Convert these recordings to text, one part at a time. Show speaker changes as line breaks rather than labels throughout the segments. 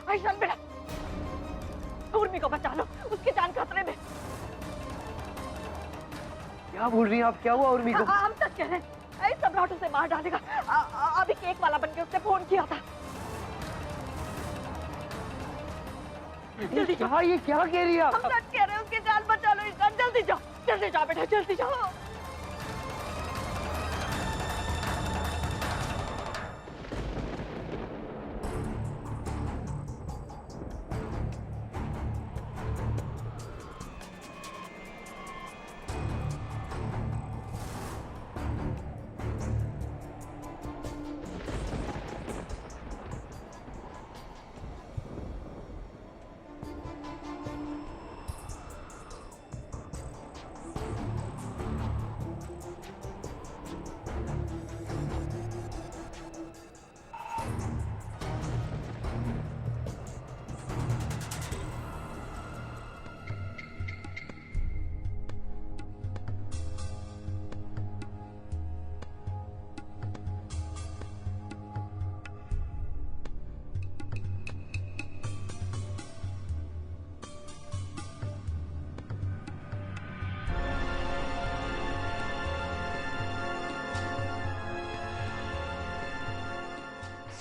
आयुष्मान बेटा, उर्मी को बचा लो, उसकी जान खतरे में।
क्या बोल रही हैं आप? क्या हुआ उर्मी को?
हम सच कह रहे हैं, सम्राट उसे मार डालेगा। अभी केक वाला बनके उसने फोन किया था। जल्दी जाओ।
ये क्या कह रही है आप?
हम सच कह रहे हैं, उसकी जान बचा लो ईशान, जल्दी जाओ, जल्दी जाओ बेटा, जल्दी जाओ।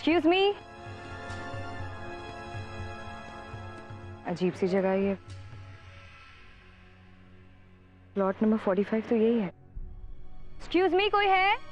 Excuse me? अजीब सी जगह है ये। प्लॉट नंबर 45 तो यही है। Excuse me, कोई है?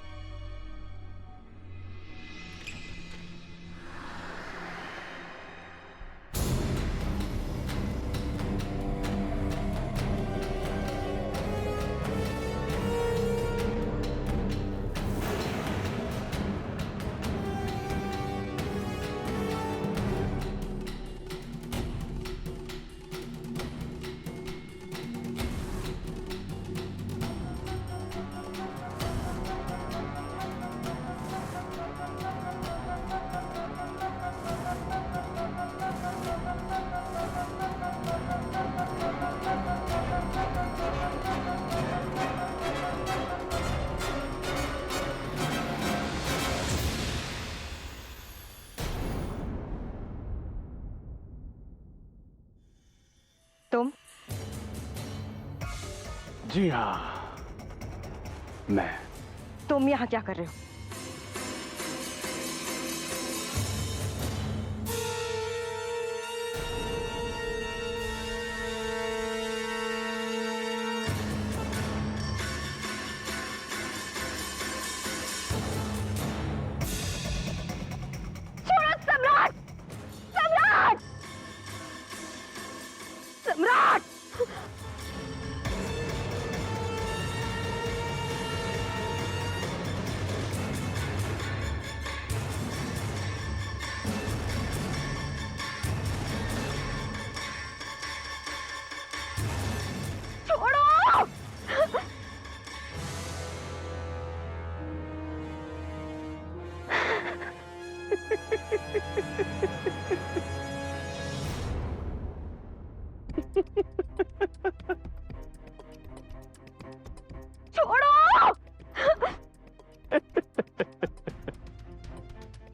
तुम?
जी हाँ, मैं।
तुम यहाँ क्या कर रहे हो?
छोड़ो सम्राट! सम्राट! सम्राट! छोड़ो! छोड़ो!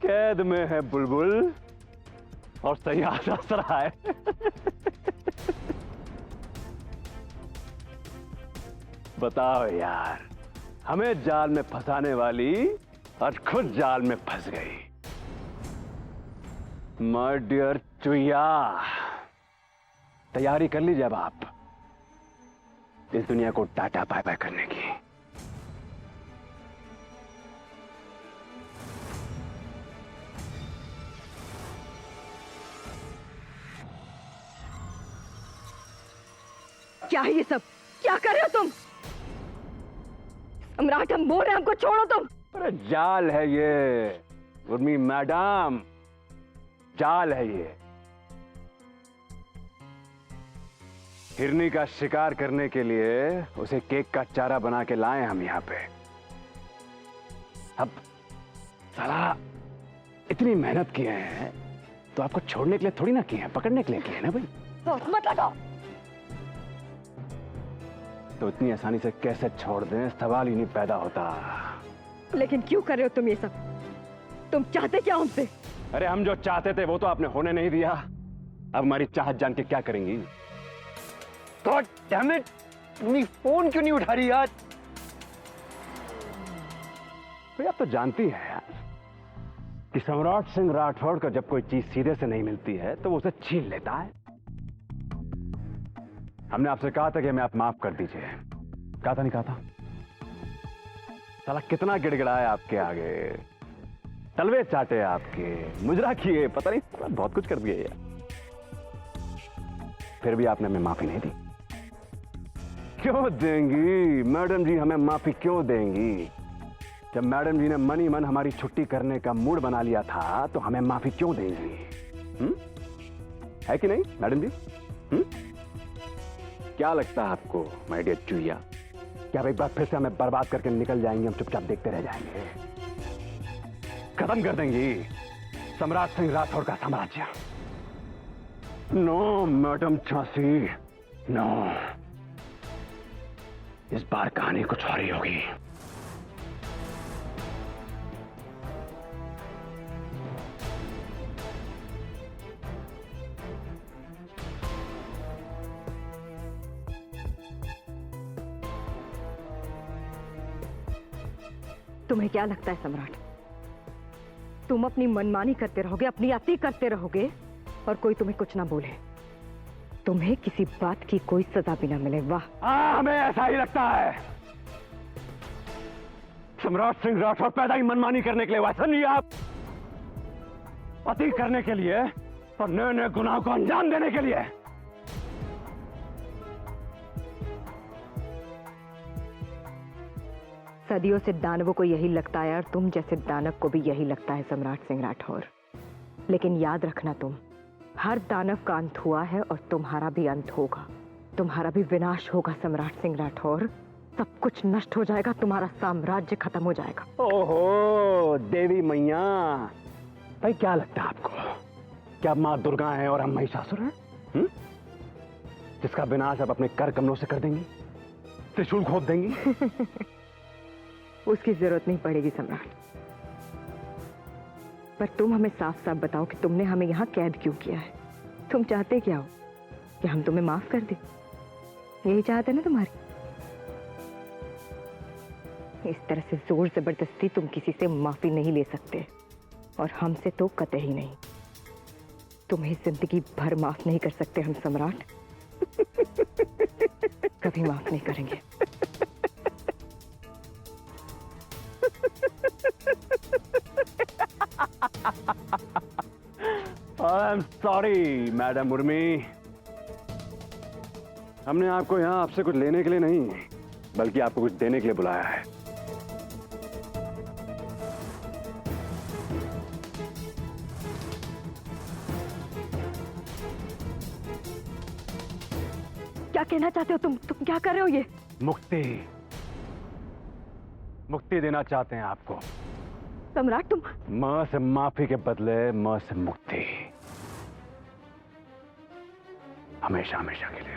कैद में है बुलबुल और सयाद हंस रहा है। बताओ यार, हमें जाल में फंसाने वाली आज खुद जाल में फंस गई। माय डियर चुईया, तैयारी कर लीजिए अब आप इस दुनिया को टाटा बाय बाय करने की।
क्या है ये सब? क्या कर रहे हो तुम? सम्राट, हम बोल रहे हैं, हमको छोड़ो तुम।
अरे जाल है ये उर्मी मैडम, जाल है ये। हिरनी का शिकार करने के लिए उसे केक का चारा बना के लाए हम यहाँ पे। अब साला इतनी मेहनत किए हैं तो आपको छोड़ने के लिए थोड़ी ना किए हैं, पकड़ने के लिए किए हैं ना भाई।
तो मत लगाओ।
तो इतनी आसानी से कैसे छोड़ दें, सवाल ही नहीं पैदा होता।
लेकिन क्यों कर रहे हो तुम ये सब? तुम चाहते क्या हमसे?
अरे हम जो चाहते थे वो तो आपने होने नहीं दिया, अब हमारी चाहत जान के क्या करेंगी?
गॉड डैम इट, तुमने फोन क्यों नहीं उठा रही यार?
भाई आप तो जानती है यार कि सम्राट सिंह राठौड़ का जब कोई चीज सीधे से नहीं मिलती है तो वो उसे छीन लेता है। हमने आपसे कहा था कि हमें आप माफ कर दीजिए, कहा था नहीं कहा था? साला कितना गिड़गिड़ाया आपके आगे, तलवे चाटे आपके, मुजरा किए, पता नहीं बहुत कुछ कर दिया यार, फिर भी आपने हमें माफी नहीं दी। क्यों देंगी मैडम जी, हमें माफी क्यों देंगी? जब मैडम जी ने मन ही मन हमारी छुट्टी करने का मूड बना लिया था तो हमें माफी क्यों देंगी? है कि नहीं मैडम जी? क्या लगता है आपको माय डियर चुईया, क्या एक बार फिर से हमें बर्बाद करके निकल जाएंगे, हम चुपचाप देखते रह जाएंगे? खत्म कर देंगी सम्राट सिंह राठौड़ का साम्राज्य। नो मैडम झांसी, नो, इस बार कहानी कुछ और ही होगी।
तुम्हें क्या लगता है सम्राट, तुम अपनी मनमानी करते रहोगे, अपनी अति करते रहोगे और कोई तुम्हें कुछ ना बोले, तुम्हें किसी बात की कोई सजा भी ना मिले? वाह,
हमें ऐसा ही लगता है। सम्राट सिंह राठौड़ पैदा ही मनमानी करने के लिए, वैसा नहीं आप अति करने के लिए और नए नए गुनाहों को अंजाम देने के लिए।
सदियों से दानवों को यही लगता है और तुम जैसे दानव को भी यही लगता है सम्राट सिंह राठौर। लेकिन याद रखना, तुम हर दानव का अंत हुआ है और तुम्हारा भी अंत होगा, तुम्हारा भी विनाश होगा सम्राट सिंह राठौर। सब कुछ नष्ट हो जाएगा, तुम्हारा साम्राज्य खत्म हो जाएगा।
ओहो देवी मैया, भाई क्या लगता है आपको, क्या माँ दुर्गा है और हम महिषासुर हैं, जिसका विनाश आप अपने कर कमलों से कर देंगी, त्रिशूल खोप देंगी?
उसकी जरूरत नहीं पड़ेगी सम्राट, पर तुम हमें साफ साफ बताओ कि तुमने हमें यहाँ कैद क्यों किया है? तुम चाहते क्या हो, कि हम तुम्हें माफ कर दें? यही चाहते ना तुम्हारी? इस तरह से जोर जबरदस्ती तुम किसी से माफी नहीं ले सकते, और हमसे तो कतई नहीं। तुम्हें जिंदगी भर माफ नहीं कर सकते हम सम्राट, कभी माफ नहीं करेंगे।
I am sorry madam Urmi, हमने आपको यहाँ आपसे कुछ लेने के लिए नहीं बल्कि आपको कुछ देने के लिए बुलाया है।
क्या कहना चाहते हो तुम क्या कर रहे हो? ये
मुक्ति, मुक्ति देना चाहते हैं आपको
सम्राट। तुम
मां से माफी के बदले मां से मुक्ति, हमेशा हमेशा के लिए।